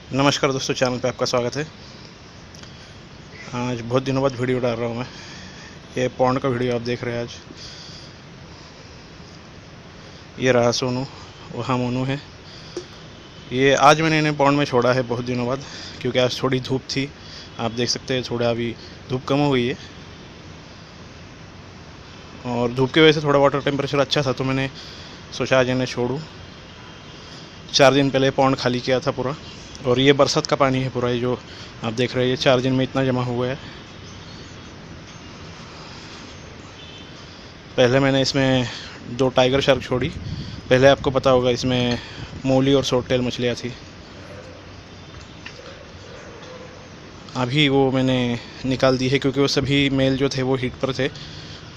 नमस्कार दोस्तों, चैनल पे आपका स्वागत है। आज बहुत दिनों बाद वीडियो डाल रहा हूँ मैं। ये पौंड का वीडियो आप देख रहे हैं आज। ये रहा सोनू, वहाँ मोनू है। ये आज मैंने इन्हें पौंड में छोड़ा है बहुत दिनों बाद, क्योंकि आज थोड़ी धूप थी। आप देख सकते हैं थोड़ा अभी धूप कम हो गई है, और धूप की वजह से थोड़ा वाटर टेम्परेचर अच्छा था, तो मैंने सोचा आज इन्हें छोड़ूँ। 4 दिन पहले पौंड खाली किया था पूरा, और ये बरसात का पानी है पूरा। ये जो आप देख रहे हैं, ये 4 दिन में इतना जमा हुआ है। पहले मैंने इसमें 2 टाइगर शार्क छोड़ी। पहले आपको पता होगा इसमें मोली और शॉर्ट टेल मछलियाँ थी। अभी वो मैंने निकाल दी है, क्योंकि वो सभी मेल जो थे वो हीट पर थे,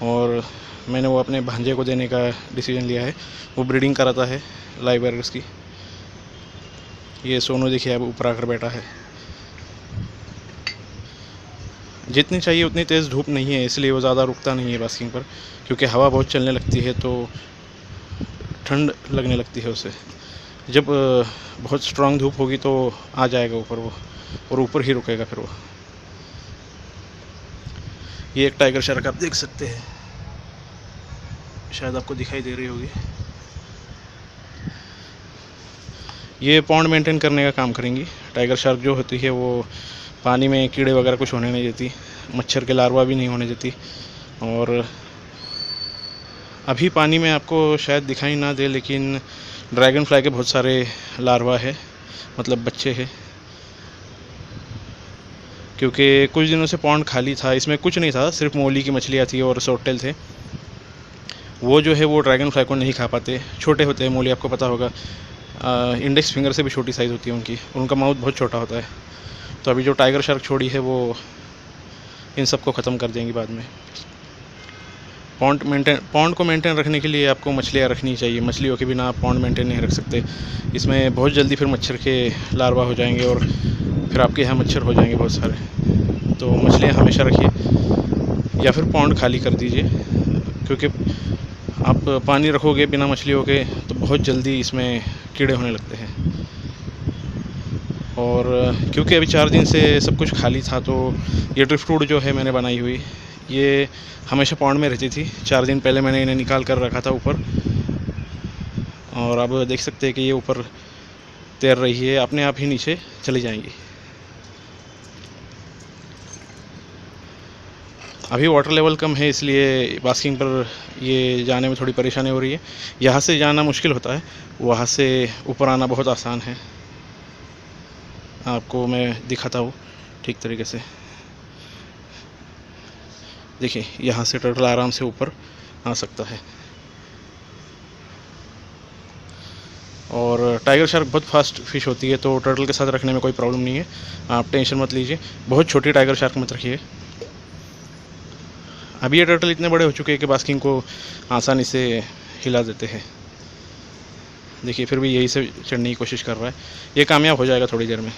और मैंने वो अपने भांजे को देने का डिसीजन लिया है। वो ब्रीडिंग कराता है लाइव एरर्स की। ये सोनू देखिए अब ऊपर आकर बैठा है। जितनी चाहिए उतनी तेज़ धूप नहीं है, इसलिए वो ज़्यादा रुकता नहीं है बास्किंग पर, क्योंकि हवा बहुत चलने लगती है तो ठंड लगने लगती है उसे। जब बहुत स्ट्रांग धूप होगी तो आ जाएगा ऊपर वो, और ऊपर ही रुकेगा फिर वो। ये एक टाइगर शार्क आप देख सकते हैं, शायद आपको दिखाई दे रही होगी। ये पॉन्ड मेंटेन करने का काम करेंगी। टाइगर शार्क जो होती है वो पानी में कीड़े वगैरह कुछ होने नहीं देती, मच्छर के लार्वा भी नहीं होने देती। और अभी पानी में आपको शायद दिखाई ना दे, लेकिन ड्रैगन फ्लाई के बहुत सारे लार्वा है, मतलब बच्चे हैं। क्योंकि कुछ दिनों से पॉन्ड खाली था, इसमें कुछ नहीं था, सिर्फ मोली की मछलियाँ थी और शॉर्ट थे। वो जो है वो ड्रैगन फ्लाई को नहीं खा पाते, छोटे होते हैं मोली, आपको पता होगा। इंडेक्स फिंगर से भी छोटी साइज़ होती है उनकी, उनका माउथ बहुत छोटा होता है। तो अभी जो टाइगर शार्क छोड़ी है वो इन सब को ख़त्म कर देंगी बाद में। पॉन्ड को मेंटेन रखने के लिए आपको मछलियाँ रखनी चाहिए। मछलियों के बिना आप पॉन्ड मेंटेन नहीं रख सकते। इसमें बहुत जल्दी फिर मच्छर के लार्वा हो जाएंगे, और फिर आपके यहाँ मच्छर हो जाएंगे बहुत सारे। तो मछलियाँ हमेशा रखिए, या फिर पॉन्ड खाली कर दीजिए, क्योंकि आप पानी रखोगे बिना मछलियों के तो बहुत जल्दी इसमें कीड़े होने लगते हैं। और क्योंकि अभी 4 दिन से सब कुछ खाली था, तो ये ड्रिफ्टवुड जो है मैंने बनाई हुई, ये हमेशा पॉन्ड में रहती थी। 4 दिन पहले मैंने इन्हें निकाल कर रखा था ऊपर, और अब देख सकते हैं कि ये ऊपर तैर रही है, अपने आप ही नीचे चली जाएंगी। अभी वाटर लेवल कम है, इसलिए बास्किंग पर ये जाने में थोड़ी परेशानी हो रही है। यहाँ से जाना मुश्किल होता है, वहाँ से ऊपर आना बहुत आसान है। आपको मैं दिखाता हूँ ठीक तरीके से। देखिए, यहाँ से टर्टल आराम से ऊपर आ सकता है। और टाइगर शार्क बहुत फास्ट फिश होती है, तो टर्टल के साथ रखने में कोई प्रॉब्लम नहीं है, आप टेंशन मत लीजिए। बहुत छोटी टाइगर शार्क मत रखिए। अभी ये टर्टल इतने बड़े हो चुके हैं कि बास्किंग को आसानी से हिला देते हैं। देखिए, फिर भी यही से चढ़ने की कोशिश कर रहा है। ये कामयाब हो जाएगा थोड़ी देर में।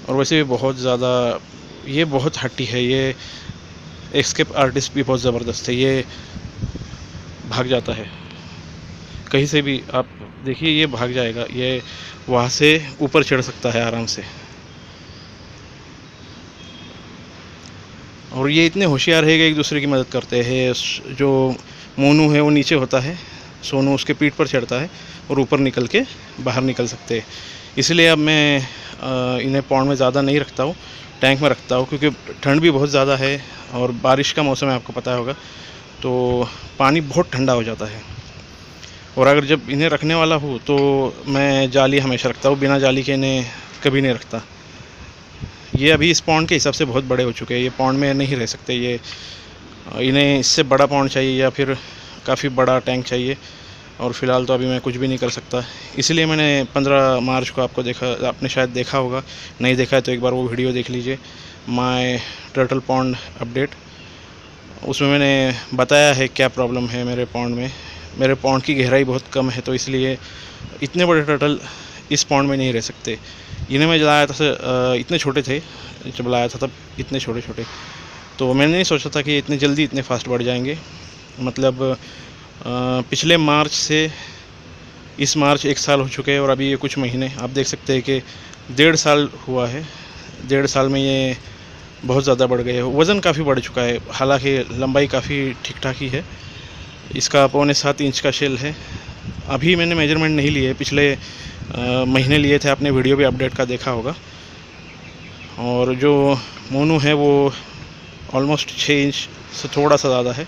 और वैसे भी बहुत ज़्यादा ये बहुत हट्टी है। ये एस्केप आर्टिस्ट भी बहुत ज़बरदस्त है। ये भाग जाता है कहीं से भी, आप देखिए ये भाग जाएगा। ये वहाँ से ऊपर चढ़ सकता है आराम से। और ये इतने होशियार है कि एक दूसरे की मदद करते हैं। जो मोनू है वो नीचे होता है, सोनू उसके पीठ पर चढ़ता है, और ऊपर निकल के बाहर निकल सकते हैं। इसलिए अब मैं इन्हें पॉन्ड में ज़्यादा नहीं रखता हूँ, टैंक में रखता हूँ, क्योंकि ठंड भी बहुत ज़्यादा है और बारिश का मौसम है, आपको पता होगा, तो पानी बहुत ठंडा हो जाता है। और अगर जब इन्हें रखने वाला हूँ तो मैं जाली हमेशा रखता हूँ, बिना जाली के इन्हें कभी नहीं रखता। ये अभी इस पॉन्ड के हिसाब से बहुत बड़े हो चुके हैं, ये पॉन्ड में नहीं रह सकते। ये इन्हें इससे बड़ा पॉन्ड चाहिए, या फिर काफ़ी बड़ा टैंक चाहिए, और फ़िलहाल तो अभी मैं कुछ भी नहीं कर सकता। इसलिए मैंने 15 मार्च को आपने शायद देखा होगा, नहीं देखा है तो एक बार वो वीडियो देख लीजिए, माय टर्टल पॉन्ड अपडेट। उसमें मैंने बताया है क्या प्रॉब्लम है मेरे पॉन्ड में। मेरे पॉन्ड की गहराई बहुत कम है, तो इसलिए इतने बड़े टर्टल इस पॉन्ड में नहीं रह सकते। इन्हें मैं लाया था, इतने छोटे थे जब लाया था, तब इतने छोटे छोटे, तो मैंने नहीं सोचा था कि इतने जल्दी इतने फास्ट बढ़ जाएंगे। मतलब पिछले मार्च से इस मार्च 1 साल हो चुके हैं और अभी ये कुछ महीने आप देख सकते हैं कि 1.5 साल हुआ है। 1.5 साल में ये बहुत ज़्यादा बढ़ गए हैं, वज़न काफ़ी बढ़ चुका है। हालांकि लंबाई काफ़ी ठीक ठाक ही है। इसका 6.25 इंच का शेल है। अभी मैंने मेजरमेंट नहीं लिए, पिछले महीने लिए थे, आपने वीडियो भी अपडेट का देखा होगा। और जो मोनू है वो ऑलमोस्ट 6 इंच से थोड़ा सा ज़्यादा है।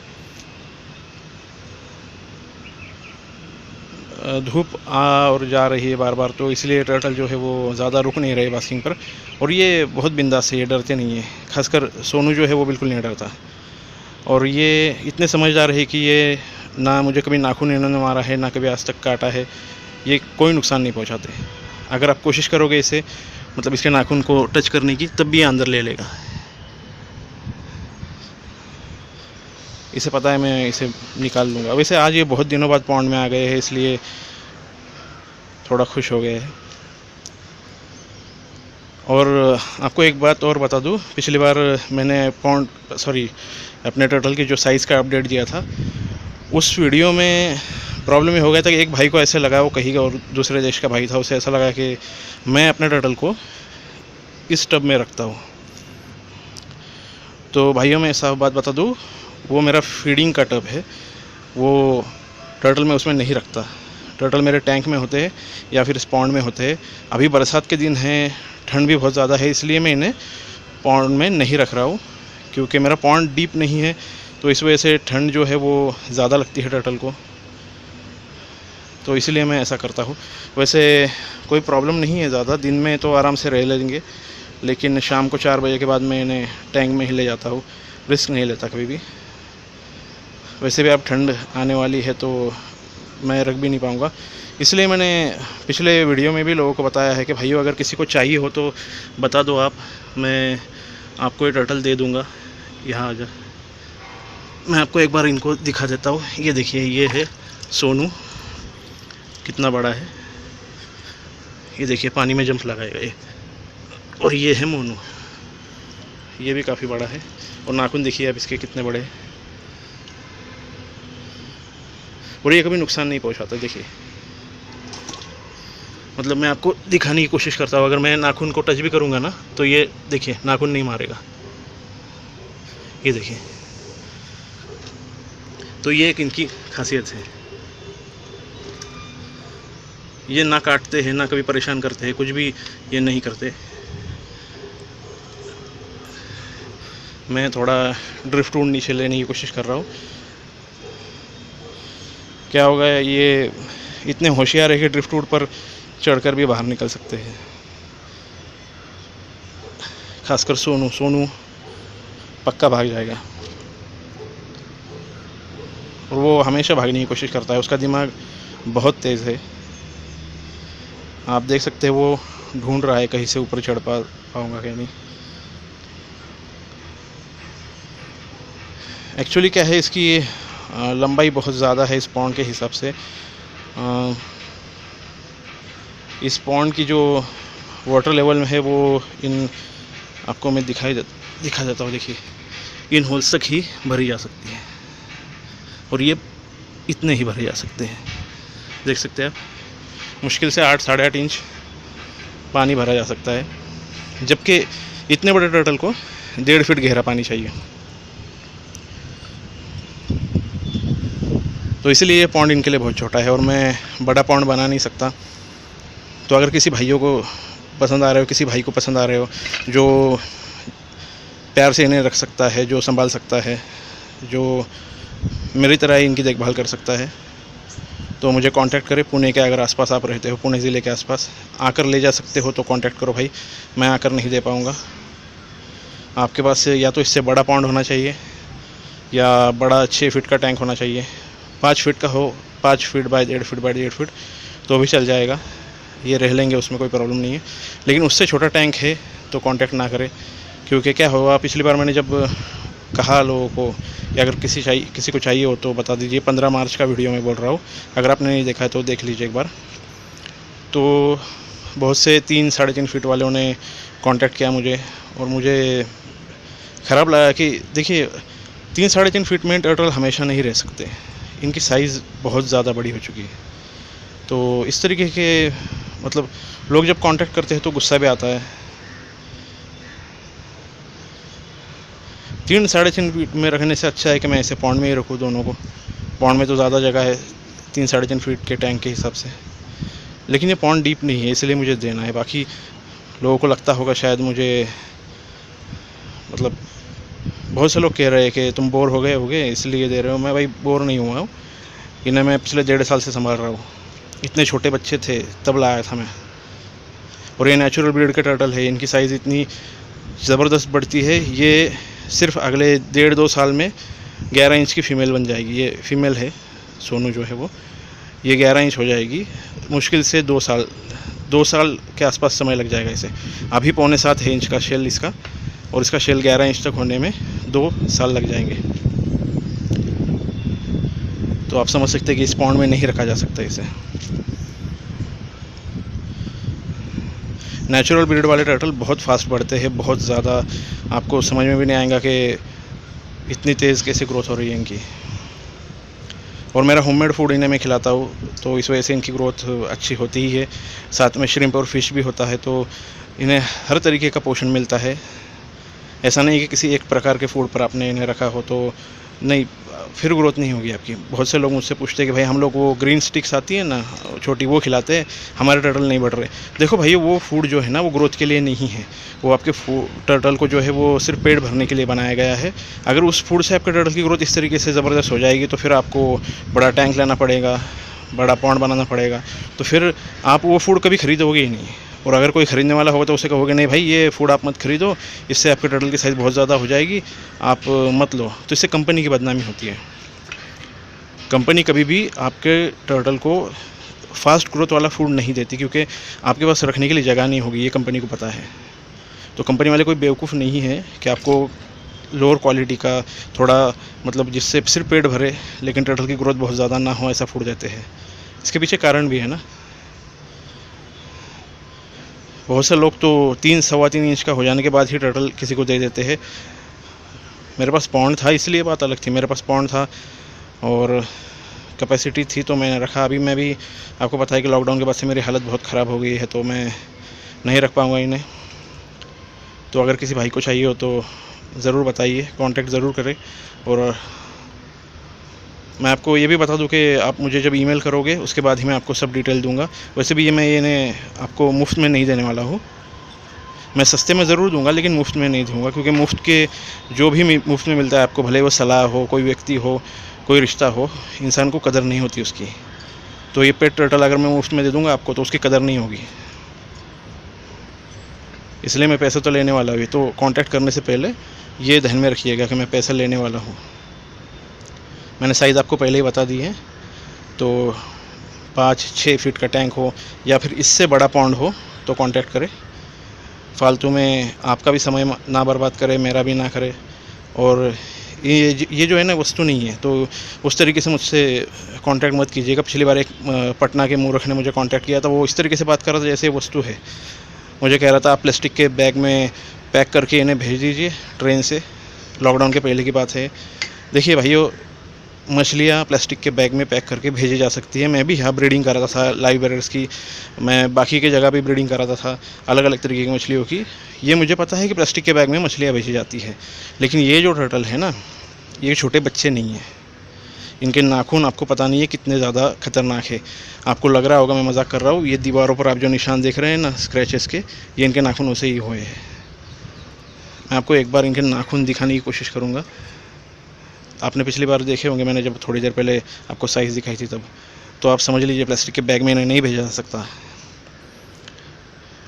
धूप आ और जा रही है बार बार, तो इसलिए टर्टल जो है वो ज़्यादा रुक नहीं रहे बास्किंग पर। और ये बहुत बिंदास है, ये डरते नहीं है। खासकर सोनू जो है वो बिल्कुल नहीं डरता। और ये इतने समझदार है कि ये ना मुझे कभी नाखून इन्होंने मारा है, ना कभी आज तक काटा है। ये कोई नुकसान नहीं पहुंचाते। अगर आप कोशिश करोगे इसे, मतलब इसके नाखून को टच करने की, तब भी ये अंदर ले लेगा। इसे पता है मैं इसे निकाल लूँगा। वैसे आज ये बहुत दिनों बाद पॉन्ड में आ गए हैं, इसलिए थोड़ा खुश हो गए हैं। और आपको एक बात और बता दूँ, पिछली बार मैंने अपने टर्टल की जो साइज़ का अपडेट दिया था, उस वीडियो में प्रॉब्लम ये हो गया था कि एक भाई को ऐसे लगा, वो कहीं का और दूसरे देश का भाई था, उसे ऐसा लगा कि मैं अपने टर्टल को इस टब में रखता हूँ। तो भाइयों मैं साफ बात बता दूँ, वो मेरा फीडिंग का टब है, वो टर्टल में उसमें नहीं रखता। टर्टल मेरे टैंक में होते हैं या फिर पॉन्ड में होते हैं। अभी बरसात के दिन हैं, ठंड भी बहुत ज़्यादा है, इसलिए मैं इन्हें पॉन्ड में नहीं रख रहा हूँ, क्योंकि मेरा पॉन्ड डीप नहीं है। तो इस वजह से ठंड जो है वो ज़्यादा लगती है टर्टल को, तो इसलिए मैं ऐसा करता हूँ। वैसे कोई प्रॉब्लम नहीं है ज़्यादा, दिन में तो आराम से रह लेंगे, लेकिन शाम को 4 बजे के बाद मैं इन्हें टैंक में ही ले जाता हूँ, रिस्क नहीं लेता कभी भी। वैसे भी अब ठंड आने वाली है तो मैं रख भी नहीं पाऊँगा, इसलिए मैंने पिछले वीडियो में भी लोगों को बताया है कि भाइयों अगर किसी को चाहिए हो तो बता दो आप, मैं आपको ये टर्टल दे दूँगा। यहाँ आ जा, मैं आपको एक बार इनको दिखा देता हूँ। ये देखिए, ये है सोनू, कितना बड़ा है। ये देखिए पानी में जंप लगाएगा ये। और ये है मोनू, ये भी काफ़ी बड़ा है। और नाखून देखिए अब इसके कितने बड़े हैं, और ये कभी नुकसान नहीं पहुंचाता। देखिए, मतलब मैं आपको दिखाने की कोशिश करता हूँ, अगर मैं नाखून को टच भी करूँगा ना, तो ये देखिए नाखून नहीं मारेगा। ये देखिए, तो ये एक इनकी खासियत है। ये ना काटते हैं, ना कभी परेशान करते हैं, कुछ भी ये नहीं करते। मैं थोड़ा ड्रिफ्ट वुड नीचे लेने की कोशिश कर रहा हूँ। क्या होगा, ये इतने होशियार है कि ड्रिफ्ट वुड पर चढ़कर भी बाहर निकल सकते हैं। खासकर सोनू पक्का भाग जाएगा, और वो हमेशा भागने की कोशिश करता है। उसका दिमाग बहुत तेज़ है। आप देख सकते हैं वो ढूंढ रहा है कहीं से ऊपर चढ़ पाऊँगा क्या नहीं। एक्चुअली क्या है, इसकी लंबाई बहुत ज़्यादा है इस पॉन्ड के हिसाब से। इस पॉन्ड की जो वाटर लेवल में है वो इन आपको मैं दिखा देता हूँ। देखिए, इन होल्स तक ही भरी जा सकती है, और ये इतने ही भरे जा सकते हैं। देख सकते हैं आप, मुश्किल से 8 साढ़े 8 इंच पानी भरा जा सकता है, जबकि इतने बड़े टर्टल को 1.5 फीट गहरा पानी चाहिए। तो इसलिए ये पॉन्ड इनके लिए बहुत छोटा है, और मैं बड़ा पॉन्ड बना नहीं सकता। तो अगर किसी भाइयों को पसंद आ रहे हो, किसी भाई को पसंद आ रहे हो जो प्यार से इन्हें रख सकता है, जो संभाल सकता है, जो मेरी तरह ही इनकी देखभाल कर सकता है, तो मुझे कांटेक्ट करें। पुणे के अगर आसपास आप रहते हो, पुणे ज़िले के आसपास आकर ले जा सकते हो तो कांटेक्ट करो भाई। मैं आकर नहीं दे पाऊँगा। आपके पास या तो इससे बड़ा पॉन्ड होना चाहिए, या बड़ा 6 फीट का टैंक होना चाहिए। 5 फीट का हो, 5 feet by 1.5 feet by 1.5 feet तो भी चल जाएगा, ये रह लेंगे, उसमें कोई प्रॉब्लम नहीं है। लेकिन उससे छोटा टैंक है तो कांटेक्ट ना करें, क्योंकि क्या होगा, पिछली बार मैंने जब कहा लोगों को कि अगर किसी को चाहिए हो तो बता दीजिए। 15 मार्च का वीडियो मैं बोल रहा हूँ, अगर आपने नहीं देखा है तो देख लीजिए एक बार। तो बहुत से 3 साढ़े 3 फीट वालों ने कांटेक्ट किया मुझे, और मुझे ख़राब लगा कि देखिए 3 साढ़े 3 फीट में टर्टल हमेशा नहीं रह सकते। इनकी साइज़ बहुत ज़्यादा बड़ी हो चुकी है। तो इस तरीके के मतलब लोग जब कांटेक्ट करते हैं तो गुस्सा भी आता है। 3 साढ़े 3 फीट में रखने से अच्छा है कि मैं इसे पॉन्ड में ही रखूँ दोनों को। पॉन्ड में तो ज़्यादा जगह है 3 साढ़े 3 फीट के टैंक के हिसाब से। लेकिन ये पॉन्ड डीप नहीं है, इसलिए मुझे देना है। बाकी लोगों को लगता होगा शायद मुझे, मतलब बहुत से लोग कह रहे हैं कि तुम बोर हो गए इसलिए दे रहे हो। मैं भाई बोर नहीं हुआ हूँ, इन्हें मैं पिछले 1.5 साल से संभाल रहा हूँ। इतने छोटे बच्चे थे तब लाया था मैं। और ये नेचुरल ब्रीड के टर्टल है, इनकी साइज़ इतनी ज़बरदस्त बढ़ती है। ये सिर्फ अगले 1.5-2 साल में 11 इंच की फ़ीमेल बन जाएगी। ये फ़ीमेल है सोनू जो है वो, ये 11 इंच हो जाएगी। मुश्किल से 2 साल के आसपास समय लग जाएगा इसे। अभी 6.25 इंच का शेल इसका, और इसका शेल 11 इंच तक होने में 2 साल लग जाएंगे। तो आप समझ सकते हैं कि इस पॉन्ड में नहीं रखा जा सकता इसे। नेचुरल ब्रीड वाले टर्टल बहुत फास्ट बढ़ते हैं, बहुत ज़्यादा। आपको समझ में भी नहीं आएगा कि इतनी तेज़ कैसे ग्रोथ हो रही है इनकी। और मेरा होममेड फूड इन्हें मैं खिलाता हूँ, तो इस वजह से इनकी ग्रोथ अच्छी होती ही है। साथ में श्रिम्प और फिश भी होता है, तो इन्हें हर तरीके का पोषण मिलता है। ऐसा नहीं कि किसी एक प्रकार के फूड पर आपने इन्हें रखा हो तो नहीं, फिर ग्रोथ नहीं होगी आपकी। बहुत से लोग मुझसे पूछते हैं कि भाई हम लोग वो ग्रीन स्टिक्स आती है ना छोटी, वो खिलाते हैं, हमारे टर्टल नहीं बढ़ रहे। देखो भाई, वो फूड जो है ना वो ग्रोथ के लिए नहीं है। वो आपके टर्टल को जो है वो सिर्फ पेट भरने के लिए बनाया गया है। अगर उस फूड से आपके टर्टल की ग्रोथ इस तरीके से ज़बरदस्त हो जाएगी तो फिर आपको बड़ा टैंक लेना पड़ेगा, बड़ा पॉन्ड बनाना पड़ेगा। तो फिर आप वो फूड कभी खरीदोगे ही नहीं। और अगर कोई ख़रीदने वाला होगा तो उसे कहोगे नहीं भाई ये फूड आप मत खरीदो, इससे आपके टर्टल की साइज़ बहुत ज़्यादा हो जाएगी, आप मत लो। तो इससे कंपनी की बदनामी होती है। कंपनी कभी भी आपके टर्टल को फास्ट ग्रोथ वाला फूड नहीं देती, क्योंकि आपके पास रखने के लिए जगह नहीं होगी, ये कंपनी को पता है। तो कंपनी वाले कोई बेवकूफ़ नहीं है कि आपको लोअर क्वालिटी का थोड़ा, मतलब जिससे सिर्फ पेट भरे लेकिन टर्टल की ग्रोथ बहुत ज़्यादा ना हो, ऐसा फूड देते हैं। इसके पीछे कारण भी है ना। बहुत से लोग तो 3-3.25 इंच का हो जाने के बाद ही टर्टल किसी को दे देते हैं। मेरे पास पॉन्ड था इसलिए बात अलग थी। मेरे पास पॉन्ड था और कैपेसिटी थी तो मैंने रखा। अभी मैं भी, आपको पता है कि लॉकडाउन के बाद से मेरी हालत बहुत ख़राब हो गई है, तो मैं नहीं रख पाऊँगा इन्हें। तो अगर किसी भाई को चाहिए हो तो ज़रूर बताइए, कांटेक्ट ज़रूर करें। और मैं आपको ये भी बता दूं कि आप मुझे जब ईमेल करोगे उसके बाद ही मैं आपको सब डिटेल दूंगा। वैसे भी मैं इन्हें आपको मुफ्त में नहीं देने वाला हूँ। मैं सस्ते में ज़रूर दूंगा लेकिन मुफ्त में नहीं दूंगा, क्योंकि मुफ्त के जो भी मुफ्त में मिलता है आपको, भले वो सलाह हो, कोई व्यक्ति हो, कोई रिश्ता हो, इंसान को कदर नहीं होती उसकी। तो ये पेट टर्टल अगर मैं मुफ्त में दे दूंगा आपको तो उसकी कदर नहीं होगी। इसलिए मैं पैसे तो लेने वाला हूँ। तो कांटेक्ट करने से पहले ये ध्यान में रखिएगा कि मैं पैसा लेने वाला हूँ। मैंने साइज़ आपको पहले ही बता दी है। तो 5-6 फीट का टैंक हो या फिर इससे बड़ा पॉन्ड हो तो कांटेक्ट करें। फालतू में आपका भी समय ना बर्बाद करे, मेरा भी ना करे। और ये जो है ना वस्तु नहीं है, तो उस तरीके से मुझसे कांटेक्ट मत कीजिएगा। पिछली बार एक पटना के मूर्ख ने मुझे कांटेक्ट किया था, वो इस तरीके से बात कर रहा था जैसे वस्तु है। मुझे कह रहा था आप प्लास्टिक के बैग में पैक करके इन्हें भेज दीजिए ट्रेन से। लॉकडाउन के पहले की बात है। देखिए भाइयों, मछलियाँ प्लास्टिक के बैग में पैक करके भेजी जा सकती है। मैं भी यहाँ ब्रीडिंग कर रहा था लाइव बेरर्स की, मैं बाकी की जगह भी ब्रीडिंग कर रहा था अलग अलग तरीके की मछलियों की। ये मुझे पता है कि प्लास्टिक के बैग में मछलियाँ भेजी जाती है। लेकिन ये जो टर्टल है ना, ये छोटे बच्चे नहीं हैं। इनके नाखून आपको पता नहीं है कितने ज़्यादा खतरनाक है। आपको लग रहा होगा मैं मजाक कर रहा हूँ। ये दीवारों पर आप जो निशान देख रहे हैं ना, स्क्रैचेस के, ये इनके नाखूनों से ही हुए हैं। मैं आपको एक बार इनके नाखून दिखाने की कोशिश करूँगा। आपने पिछली बार देखे होंगे मैंने जब थोड़ी देर पहले आपको साइज़ दिखाई थी तब, तो आप समझ लीजिए प्लास्टिक के बैग में इन्हें नहीं भेजा जा सकता।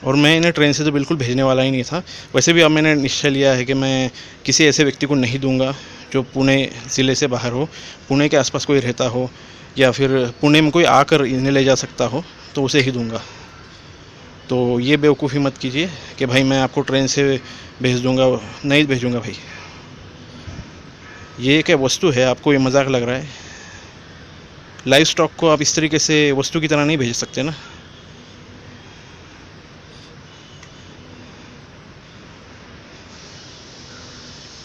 और मैं इन्हें ट्रेन से तो बिल्कुल भेजने वाला ही नहीं था। वैसे भी अब मैंने निश्चय लिया है कि मैं किसी ऐसे व्यक्ति को नहीं दूंगा जो पुणे ज़िले से बाहर हो, पुणे के आसपास कोई रहता हो, या फिर पुणे में कोई आकर इन्हें ले जा सकता हो, तो उसे ही दूंगा। तो ये बेवकूफ़ी मत कीजिए कि भाई मैं आपको ट्रेन से भेज दूंगा, नहीं भेजूँगा भाई। ये क्या वस्तु है, आपको ये मजाक लग रहा है? लाइव स्टॉक को आप इस तरीके से वस्तु की तरह नहीं भेज सकते ना।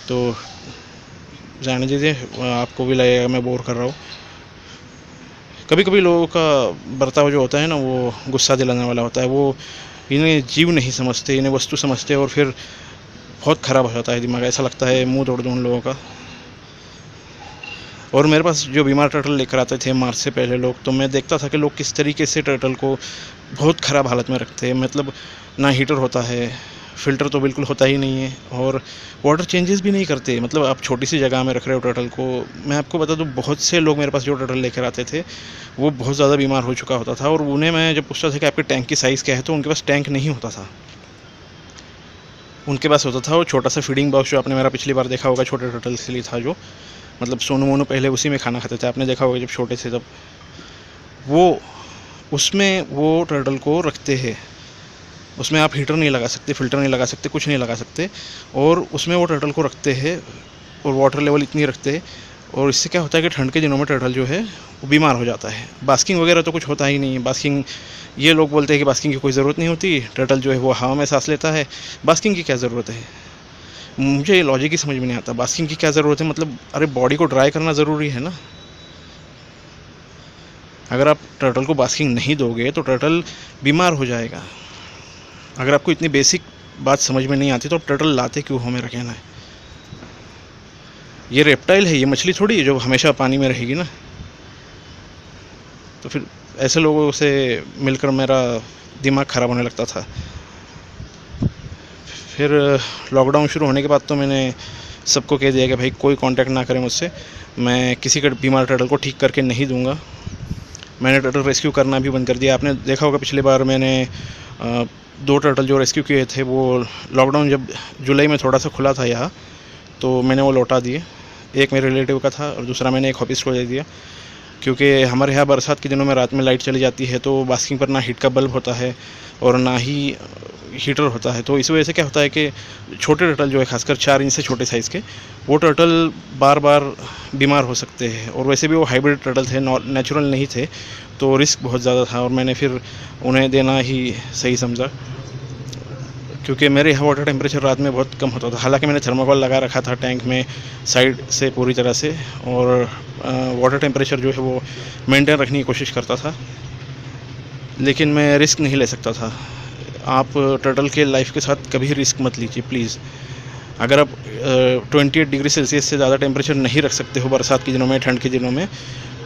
तो जाने दीजिए, आपको भी लगेगा मैं बोर कर रहा हूँ। कभी कभी लोगों का बर्ताव जो होता है ना, वो गुस्सा दिलाने वाला होता है। वो इन्हें जीव नहीं समझते, इन्हें वस्तु समझते हैं, और फिर बहुत ख़राब हो जाता है दिमाग। ऐसा लगता है मुंह तोड़ दूँ उन लोगों का। और मेरे पास जो बीमार टर्टल लेकर आते थे मार्च से पहले लोग, तो मैं देखता था कि लोग किस तरीके से टर्टल को बहुत ख़राब हालत में रखते हैं। मतलब ना हीटर होता है, फ़िल्टर तो बिल्कुल होता ही नहीं है, और वाटर चेंजेस भी नहीं करते। मतलब आप छोटी सी जगह में रख रहे हो टर्टल को। मैं आपको बता दूँ, बहुत से लोग मेरे पास जो टर्टल लेकर आते थे, वो बहुत ज़्यादा बीमार हो चुका होता था, और उन्हें मैं जब पूछता था कि आपके टैंक की साइज़ क्या है, तो उनके पास टैंक नहीं होता था। उनके पास होता था वो छोटा सा फीडिंग बॉक्स, जो आपने मेरा पिछली बार देखा होगा, छोटे टर्टल्स के लिए था। जो मतलब सोनू मोनू पहले उसी में खाना खाते थे, आपने देखा होगा जब छोटे थे तब। वो उसमें वो टर्टल को रखते हैं। उसमें आप हीटर नहीं लगा सकते, फ़िल्टर नहीं लगा सकते, कुछ नहीं लगा सकते, और उसमें वो टर्टल को रखते हैं, और वाटर लेवल इतनी रखते हैं। और इससे क्या होता है कि ठंड के दिनों में टर्टल जो है वो बीमार हो जाता है। बास्किंग वगैरह तो कुछ होता ही नहीं है। बास्किंग, ये लोग बोलते हैं कि बास्किंग की कोई ज़रूरत नहीं होती, टर्टल जो है वो हवा में सांस लेता है, बास्किंग की क्या ज़रूरत है। मुझे ये लॉजिक ही समझ में नहीं आता, बास्किंग की क्या ज़रूरत है। मतलब अरे बॉडी को ड्राई करना ज़रूरी है ना। अगर आप टर्टल को बास्किंग नहीं दोगे तो टर्टल बीमार हो जाएगा। अगर आपको इतनी बेसिक बात समझ में नहीं आती तो आप टर्टल लाते क्यों हो, मेरा कहना है। ये रेप्टाइल है, ये मछली थोड़ी है जो हमेशा पानी में रहेगी ना। तो फिर ऐसे लोगों से मिलकर मेरा दिमाग ख़राब होने लगता था। फिर लॉकडाउन शुरू होने के बाद तो मैंने सबको कह दिया कि भाई कोई कांटेक्ट ना करे मुझसे, मैं किसी का बीमार टर्टल को ठीक करके नहीं दूंगा। मैंने टर्टल रेस्क्यू करना भी बंद कर दिया। आपने देखा होगा पिछली बार मैंने 2 टर्टल जो रेस्क्यू किए थे, वो लॉकडाउन जब जुलाई में थोड़ा सा खुला था यहाँ, तो मैंने वो लौटा दिए। एक मेरे रिलेटिव का था और दूसरा मैंने एक हॉबीज़ को दे दिया, क्योंकि हमारे यहाँ बरसात के दिनों में रात में लाइट चली जाती है, तो बास्किंग पर ना हीट का बल्ब होता है और ना ही हीटर होता है। तो इस वजह से क्या होता है कि छोटे टर्टल जो है, खासकर 4 इंच से छोटे साइज़ के, वो टर्टल बार बार बीमार हो सकते हैं। और वैसे भी वो हाइब्रिड टर्टल थे, नेचुरल नहीं थे, तो रिस्क बहुत ज़्यादा था, और मैंने फिर उन्हें देना ही सही समझा। क्योंकि मेरे यहाँ वाटर टेम्परेचर रात में बहुत कम होता था। हालांकि मैंने थर्माकोल लगा रखा था टैंक में साइड से पूरी तरह से, और वाटर टेम्परेचर जो है वो मेंटेन रखने की कोशिश करता था, लेकिन मैं रिस्क नहीं ले सकता था। आप टर्टल के लाइफ के साथ कभी रिस्क मत लीजिए प्लीज़। अगर आप 28 डिग्री सेल्सियस से ज़्यादा टेम्परेचर नहीं रख सकते हो बरसात के दिनों में, ठंड के दिनों में,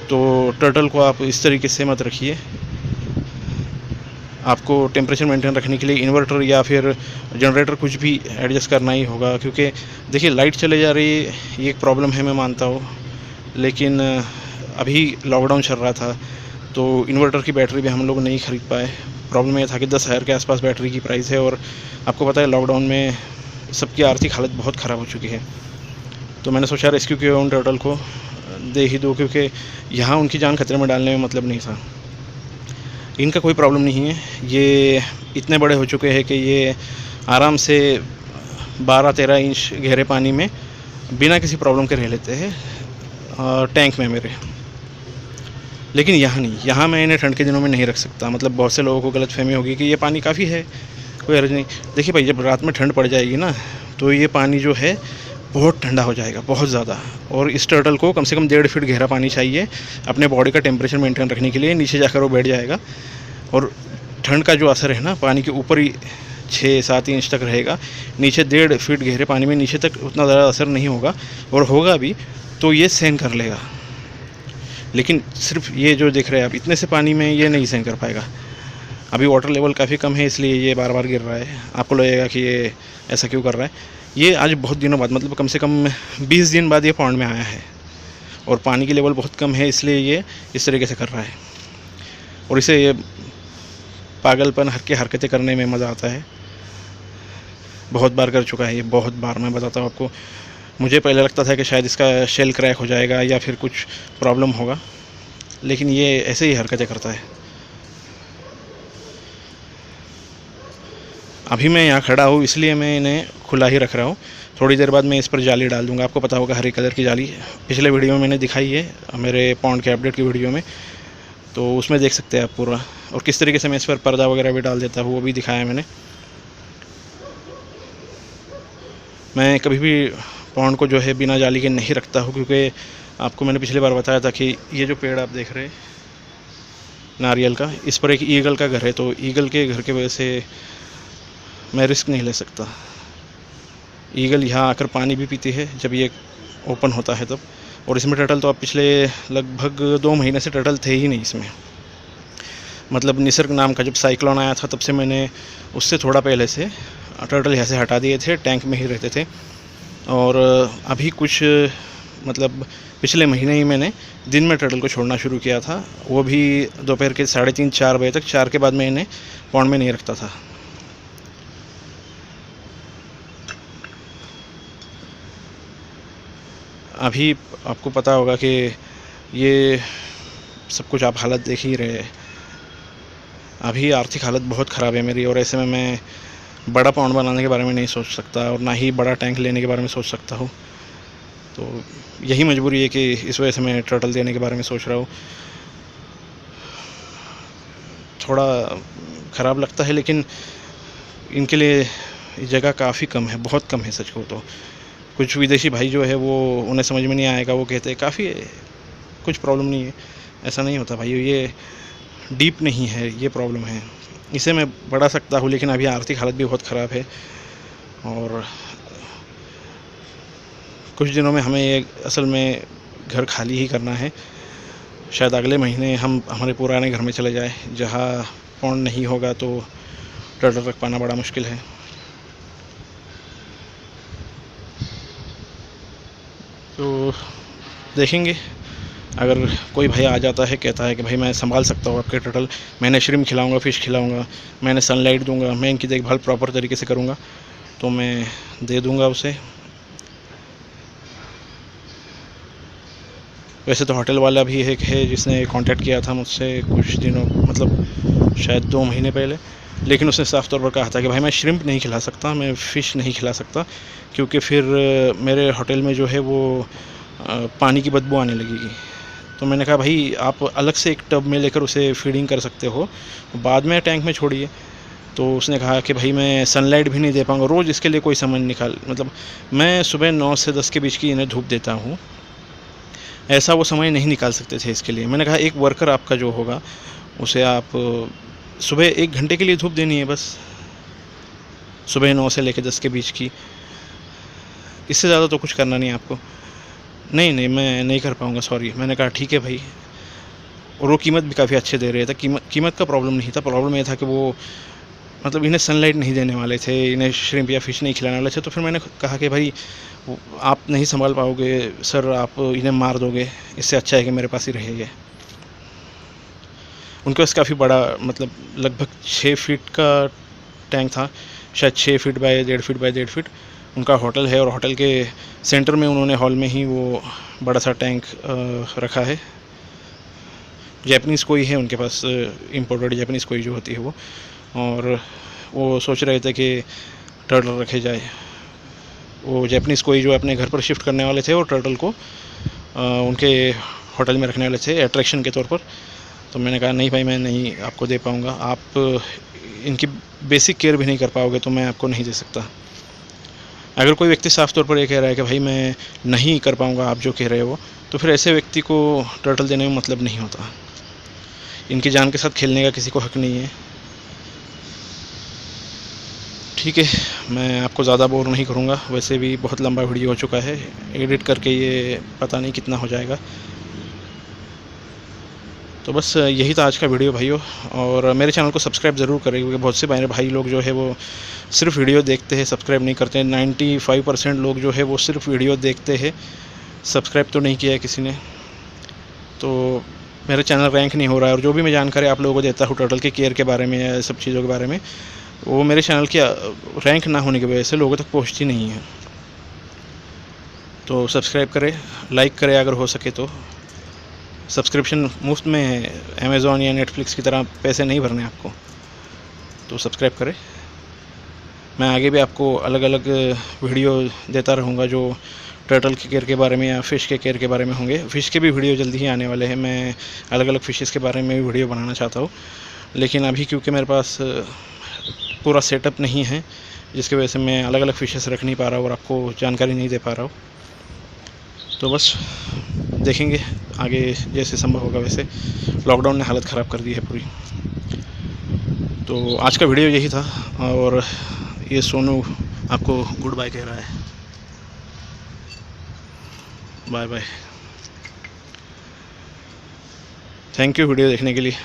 तो टर्टल को आप इस तरीके से मत रखिए। आपको टेम्परेचर मेंटेन रखने के लिए इन्वर्टर या फिर जनरेटर कुछ भी एडजस्ट करना ही होगा। क्योंकि देखिए, लाइट चले जा रही है, ये एक प्रॉब्लम है, मैं मानता हूँ, लेकिन अभी लॉकडाउन चल रहा था, तो इन्वर्टर की बैटरी भी हम लोग नहीं खरीद पाए। प्रॉब्लम ये था कि 10,000 के आसपास बैटरी की प्राइस है, और आपको पता है लॉकडाउन में सबकी आर्थिक हालत बहुत ख़राब हो चुकी है। तो मैंने सोचा रेस्क्यू किया उन टर्टल को दे ही दो, क्योंकि यहाँ उनकी जान खतरे में डालने में मतलब नहीं था। इनका कोई प्रॉब्लम नहीं है, ये इतने बड़े हो चुके हैं कि ये आराम से 12-13 इंच गहरे पानी में बिना किसी प्रॉब्लम के रह लेते हैं, टैंक में मेरे। लेकिन यहाँ नहीं, यहाँ मैं इन्हें ठंड के दिनों में नहीं रख सकता। मतलब बहुत से लोगों को गलतफहमी होगी कि ये पानी काफ़ी है, कोई अर्ज नहीं। देखिए भाई, जब रात में ठंड पड़ जाएगी ना, तो ये पानी जो है बहुत ठंडा हो जाएगा, बहुत ज़्यादा। और इस टर्टल को कम से कम 1.5 फीट गहरा पानी चाहिए अपने बॉडी का टेम्परेचर मेंटेन रखने के लिए। नीचे जाकर वो बैठ जाएगा, और ठंड का जो असर है ना, पानी के ऊपर ही 6-7 इंच तक रहेगा। नीचे 1.5 फीट गहरे पानी में नीचे तक उतना ज़्यादा असर नहीं होगा, और होगा भी तो ये सहन कर लेगा। लेकिन सिर्फ ये जो दिख रहा है आप, इतने से पानी में ये नहीं सहन कर पाएगा। अभी वाटर लेवल काफ़ी कम है, इसलिए ये बार बार गिर रहा है। आपको लगेगा कि ये ऐसा क्यों कर रहा है। ये आज बहुत दिनों बाद, मतलब कम से कम 20 दिन बाद ये पॉन्ड में आया है, और पानी की लेवल बहुत कम है, इसलिए ये इस तरीके से कर रहा है। और इसे ये पागलपन की हरकतें करने में मज़ा आता है। बहुत बार कर चुका है ये, बहुत बार। मैं बताता हूँ आपको, मुझे पहले लगता था कि शायद इसका शेल क्रैक हो जाएगा या फिर कुछ प्रॉब्लम होगा, लेकिन ये ऐसे ही हरकतें करता है। अभी मैं यहाँ खड़ा हूँ, इसलिए मैं इन्हें खुला ही रख रहा हूँ। थोड़ी देर बाद मैं इस पर जाली डाल दूँगा। आपको पता होगा, हरे कलर की जाली पिछले वीडियो में मैंने दिखाई है, मेरे पॉन्ड के अपडेट की वीडियो में, तो उसमें देख सकते हैं आप पूरा। और किस तरीके से मैं इस पर पर्दा वगैरह भी डाल देता हूँ, वो भी दिखाया मैंने। मैं कभी भी पॉन्ड को जो है बिना जाली के नहीं रखता हूँ, क्योंकि आपको मैंने पिछली बार बताया था कि ये जो पेड़ आप देख रहे हैं, नारियल का। इस पर एक ईगल का घर है, तो ईगल के घर की वजह से मैं रिस्क नहीं ले सकता। ईगल यहाँ आकर पानी भी पीती है जब ये ओपन होता है तब। और इसमें टर्टल तो अब पिछले लगभग 2 महीने से टर्टल थे ही नहीं इसमें। मतलब निसर्ग नाम का जब साइक्लोन आया था तब से मैंने उससे थोड़ा पहले से टर्टल यहाँ से हटा दिए थे, टैंक में ही रहते थे। और अभी कुछ मतलब पिछले महीने ही मैंने दिन में टर्टल को छोड़ना शुरू किया था, वो भी दोपहर के 3:30-4 बजे तक। 4 के बाद मैं इन्हें पॉन्ड में नहीं रखता था। अभी आपको पता होगा कि ये सब कुछ आप हालत देख ही रहे हैं। अभी आर्थिक हालत बहुत ख़राब है मेरी, और ऐसे में मैं बड़ा पॉन्ड बनाने के बारे में नहीं सोच सकता और ना ही बड़ा टैंक लेने के बारे में सोच सकता हूँ। तो यही मजबूरी है कि इस वजह से मैं टर्टल देने के बारे में सोच रहा हूँ। थोड़ा ख़राब लगता है, लेकिन इनके लिए जगह काफ़ी कम है, बहुत कम है सच को। तो कुछ विदेशी भाई जो है वो, उन्हें समझ में नहीं आएगा, वो कहते हैं काफ़ी है, कुछ प्रॉब्लम नहीं है। ऐसा नहीं होता भाई, ये डीप नहीं है, ये प्रॉब्लम है। इसे मैं बढ़ा सकता हूँ, लेकिन अभी आर्थिक हालत भी बहुत ख़राब है। और कुछ दिनों में हमें ये असल में घर खाली ही करना है। शायद अगले महीने हम हमारे पुराने घर में चले जाए, जहाँ पॉन्ड नहीं होगा तो टर्टल रख पाना बड़ा मुश्किल है। तो देखेंगे, अगर कोई भाई आ जाता है, कहता है कि भाई मैं संभाल सकता हूँ आपके टर्टल, मैंने श्रिम्प खिलाऊंगा, फ़िश खिलाऊंगा, मैंने सनलाइट दूंगा, मैं इनकी देखभाल प्रॉपर तरीके से करूंगा, तो मैं दे दूंगा उसे। वैसे तो होटल वाला भी एक है जिसने कांटेक्ट किया था मुझसे कुछ दिनों, मतलब शायद 2 महीने पहले, लेकिन उसने साफ तौर पर कहा था कि भाई मैं श्रिम्प नहीं खिला सकता, मैं फ़िश नहीं खिला सकता, क्योंकि फिर मेरे होटल में जो है वो पानी की बदबू आने लगेगी। तो मैंने कहा भाई आप अलग से एक टब में लेकर उसे फीडिंग कर सकते हो, बाद में टैंक में छोड़िए। तो उसने कहा कि भाई मैं सनलाइट भी नहीं दे पाऊँगा, रोज़ इसके लिए कोई समय निकाल, मतलब मैं सुबह 9 से 10 के बीच की इन्हें धूप देता हूँ, ऐसा वो समय नहीं निकाल सकते थे इसके लिए। मैंने कहा एक वर्कर आपका जो होगा उसे आप सुबह 1 घंटे के लिए धूप देनी है बस, सुबह 9 से लेकर 10 के बीच की, इससे ज़्यादा तो कुछ करना नहीं आपको। नहीं नहीं, मैं नहीं कर पाऊँगा, सॉरी। मैंने कहा ठीक है भाई। और वो कीमत भी काफ़ी अच्छे दे रहे थे। कीमत का प्रॉब्लम नहीं था, प्रॉब्लम ये था कि वो मतलब इन्हें सनलाइट नहीं देने वाले थे, इन्हें श्रिम्प या फ़िश नहीं खिलाने वाले थे। तो फिर मैंने कहा कि भाई आप नहीं संभाल पाओगे सर, आप इन्हें मार दोगे, इससे अच्छा है कि मेरे पास ही रहेंगे। उनके पास काफ़ी बड़ा, मतलब लगभग 6 फीट का टैंक था, शायद 6 feet by 1.5 feet by 1.5 feet उनका होटल है। और होटल के सेंटर में उन्होंने हॉल में ही वो बड़ा सा टैंक रखा है। जैपनीज़ कोई है उनके पास, इम्पोर्टेड जैपनीज़ कोई जो होती है वो, और वो सोच रहे थे कि टर्टल रखे जाए। वो जैपनीज़ कोई जो अपने घर पर शिफ्ट करने वाले थे, और टर्टल को उनके होटल में रखने वाले थे अट्रैक्शन के तौर पर। तो मैंने कहा नहीं भाई, मैं नहीं आपको दे पाऊँगा, आप इनकी बेसिक केयर भी नहीं कर पाओगे, तो मैं आपको नहीं दे सकता। अगर कोई व्यक्ति साफ तौर पर ये कह रहा है कि भाई मैं नहीं कर पाऊँगा आप जो कह रहे हो, तो फिर ऐसे व्यक्ति को टर्टल देने में मतलब नहीं होता। इनकी जान के साथ खेलने का किसी को हक नहीं है। ठीक है, मैं आपको ज़्यादा बोर नहीं करूँगा, वैसे भी बहुत लंबा वीडियो हो चुका है, एडिट करके ये पता नहीं कितना हो जाएगा। तो बस यही था आज का वीडियो भाइयों, और मेरे चैनल को सब्सक्राइब ज़रूर करें, क्योंकि बहुत से मेरे भाई लोग जो है वो सिर्फ वीडियो देखते हैं, सब्सक्राइब नहीं करते हैं। 95% लोग जो है वो सिर्फ वीडियो देखते हैं, सब्सक्राइब तो नहीं किया है किसी ने। तो मेरा चैनल रैंक नहीं हो रहा है, और जो भी मैं जानकारी आप लोगों को देता हूँ टर्टल के केयर के बारे में या सब चीज़ों के बारे में, वो मेरे चैनल की रैंक ना होने की वजह से लोगों तक पहुँचती नहीं है। तो सब्सक्राइब करें, लाइक करें अगर हो सके तो। सब्सक्रिप्शन मुफ्त में है, अमेज़ॉन या नेटफ्लिक्स की तरह पैसे नहीं भरने आपको, तो सब्सक्राइब करें। मैं आगे भी आपको अलग अलग वीडियो देता रहूँगा जो टर्टल के केयर के बारे में या फ़िश के केयर के बारे में होंगे। फ़िश के भी वीडियो जल्दी ही आने वाले हैं, मैं अलग अलग फ़िशेस के बारे में भी वीडियो बनाना चाहता हूँ, लेकिन अभी क्योंकि मेरे पास पूरा सेटअप नहीं है, जिसकी वजह से मैं अलग अलग फ़िशेस रख नहीं पा रहा हूँ और आपको जानकारी नहीं दे पा रहा हूँ। तो बस देखेंगे आगे जैसे संभव होगा वैसे। लॉकडाउन ने हालत ख़राब कर दी है पूरी। तो आज का वीडियो यही था, और ये सोनू आपको गुड बाय कह रहा है। Bye bye. Thank you video देखने के लिए।